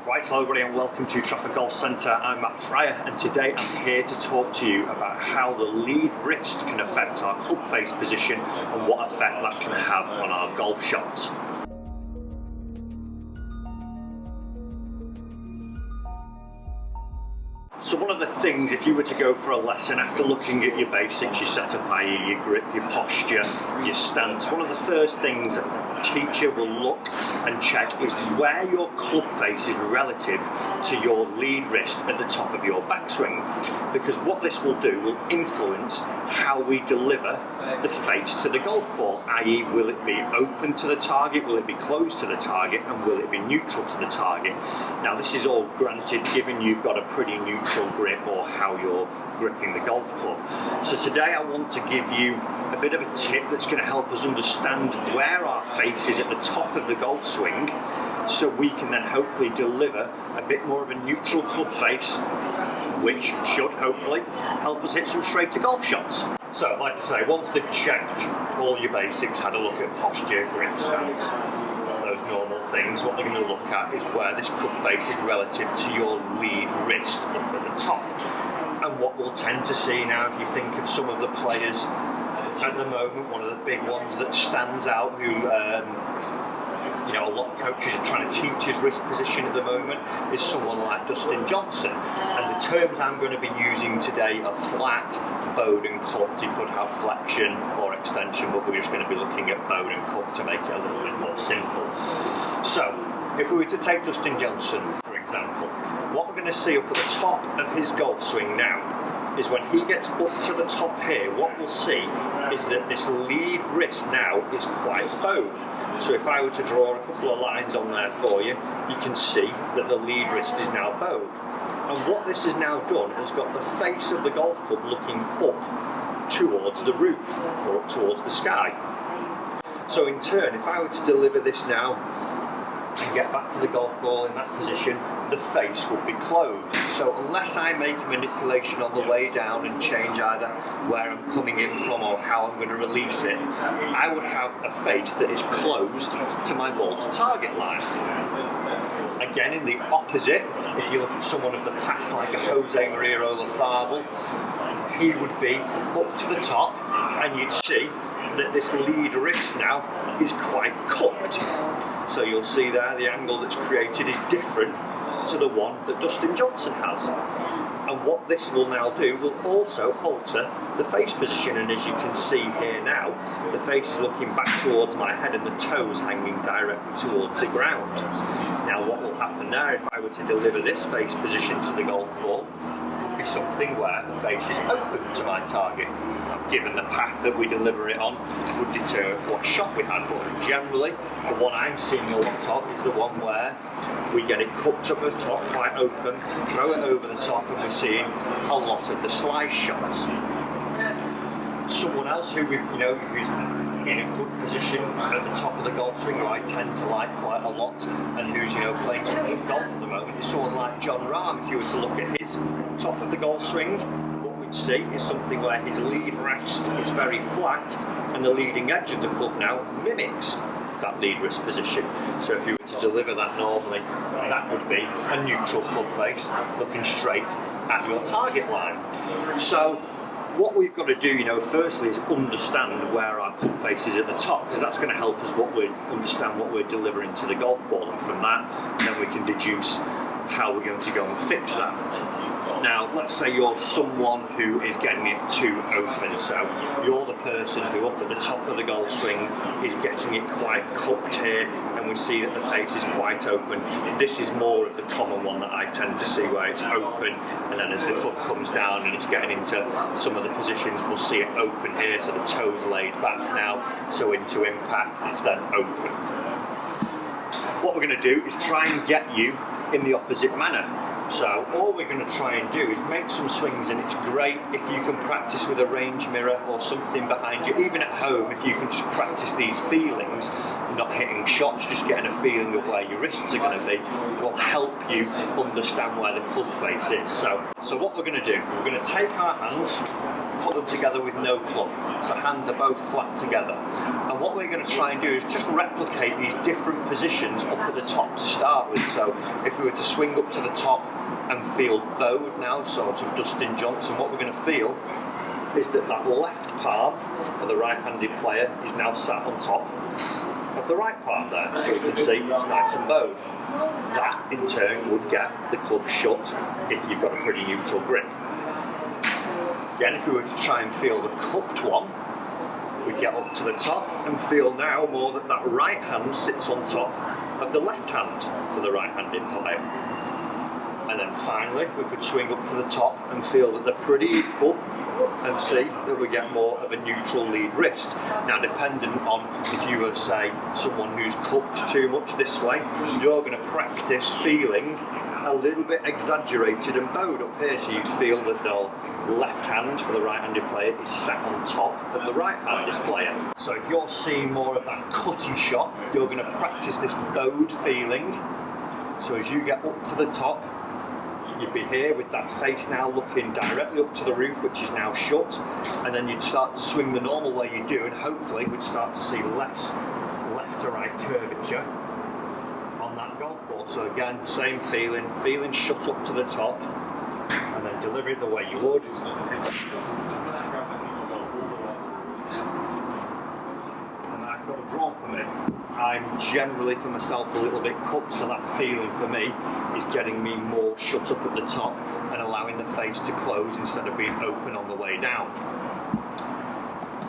Right, hello everybody and welcome to Trafford Golf Centre. I'm Matt Fryer and today I'm here to talk to you about how the lead wrist can affect our club face position and what effect that can have on our golf shots. So one of the things, if you were to go for a lesson after looking at your basics, your setup, i.e. your grip, your posture, your stance, one of the first things a teacher will look and check is where your club face is relative to your lead wrist at the top of your backswing. Because what this will do will influence how we deliver the face to the golf ball, i.e. will it be open to the target, will it be closed to the target, and will it be neutral to the target. Now this is all granted given you've got a pretty neutral grip or how you're gripping the golf club. So today I want to give you a bit of a tip that's going to help us understand where our face is at the top of the golf swing, so we can then hopefully deliver a bit more of a neutral club face, which should hopefully help us hit some straighter golf shots. So like I say, once they've checked all your basics, had a look at posture, grip, stance, those normal things, what they're going to look at is where this club face is relative to your lead wrist up at the top. And what we'll tend to see now, if you think of some of the players at the moment, one of the big ones that stands out who a lot of coaches are trying to teach his wrist position at the moment is someone like Dustin Johnson. And the terms I'm going to be using today are flat, bowed and cupped. You could have flexion or extension, but we're just going to be looking at bowed and cupped to make it a little bit more simple. So, if we were to take Dustin Johnson, for example, what we're going to see up at the top of his golf swing now is when he gets up to the top here, what we'll see is that this lead wrist now is quite bowed. So if I were to draw a couple of lines on there for you, you can see that the lead wrist is now bowed. And what this has now done is got the face of the golf club looking up towards the roof or up towards the sky. So in turn, if I were to deliver this now and get back to the golf ball in that position, the face will be closed. So unless I make a manipulation on the way down and change either where I'm coming in from or how I'm going to release it, I would have a face that is closed to my ball to target line. Again, in the opposite, if you look at someone of the past like a Jose Maria Olazabal, he would be up to the top and you'd see that this lead wrist now is quite cupped. So you'll see there the angle that's created is different to the one that Dustin Johnson has. And what this will now do will also alter the face position, and as you can see here now, the face is looking back towards my head and the toes hanging directly towards the ground. Now what will happen now if I were to deliver this face position to the golf ball would be something where the face is open to my target. Given the path that we deliver it on would determine what shot we had, but generally the one I'm seeing a lot of is the one where we get it cupped up at the top, quite open, throw it over the top, and we're seeing a lot of the slice shots. Someone else who who's in a good position at the top of the golf swing, who I tend to like quite a lot, and who's playing some good golf at the moment, is someone like Jon Rahm. If you were to look at his top of the golf swing, see is something where his lead rest is very flat and the leading edge of the club now mimics that lead wrist position. So if you were to deliver that normally, that would be a neutral club face looking straight at your target line. So what we've got to do, firstly is understand where our club face is at the top, because that's going to help us understand what we're delivering to the golf ball, and from that then we can deduce how we're going to go and fix that. Now, let's say you're someone who is getting it too open, so you're the person who up at the top of the golf swing is getting it quite cupped here, and we see that the face is quite open. This is more of the common one that I tend to see, where it's open, and then as the club comes down and it's getting into some of the positions, we'll see it open here, so the toes laid back now, so into impact it's then open. What we're going to do is try and get you in the opposite manner. So all we're going to try and do is make some swings, and it's great if you can practice with a range mirror or something behind you. Even at home, if you can just practice these feelings, not hitting shots, just getting a feeling of where your wrists are going to be, will help you understand where the club face is. So what we're going to do, we're going to take our hands, put them together with no club, so hands are both flat together, and what we're going to try and do is just replicate these different positions up at the top to start with. So if we were to swing up to the top and feel bowed now, sort of Dustin Johnson, what we're going to feel is that left palm for the right-handed player is now sat on top of the right palm there, so you can see it's nice and bowed. That in turn would get the club shut if you've got a pretty neutral grip. Again, if we were to try and feel the cupped one, we'd get up to the top and feel now more that right hand sits on top of the left hand for the right-handed player. And then finally, we could swing up to the top and feel that they're pretty equal and see that we get more of a neutral lead wrist. Now, dependent on if you were, say, someone who's cupped too much this way, you're going to practice feeling a little bit exaggerated and bowed up here, so you'd feel that the left hand for the right-handed player is sat on top of the right-handed player. So if you're seeing more of that cutty shot, you're going to practice this bowed feeling. So as you get up to the top, you'd be here with that face now looking directly up to the roof, which is now shut, and then you'd start to swing the normal way you do, and hopefully we'd start to see less left to right curvature on that golf ball. So again, same feeling shut up to the top, and then deliver it the way you would. And I thought a draw for me. I'm generally, for myself, a little bit cupped, so that feeling for me is getting me more shut up at the top and allowing the face to close instead of being open on the way down.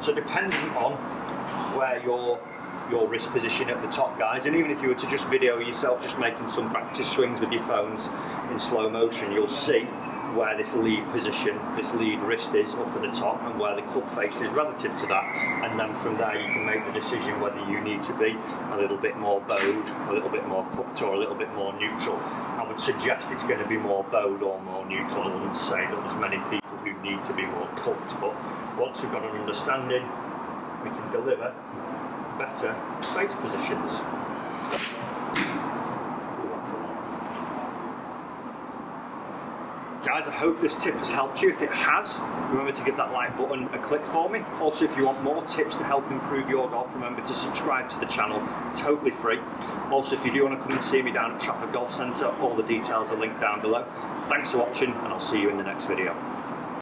So depending on where your wrist position at the top, guys, and even if you were to just video yourself just making some practice swings with your phones in slow motion, you'll see where this lead position, this lead wrist is up at the top, and where the club face is relative to that, and then from there you can make the decision whether you need to be a little bit more bowed, a little bit more cupped, or a little bit more neutral. I would suggest it's going to be more bowed or more neutral. I wouldn't say that there's many people who need to be more cupped, but once we've got an understanding, we can deliver better face positions. Guys, I hope this tip has helped you. If it has, remember to give that like button a click for me. Also, if you want more tips to help improve your golf, remember to subscribe to the channel, totally free. Also, if you do want to come and see me down at Trafford Golf Centre, all the details are linked down below. Thanks for watching, and I'll see you in the next video.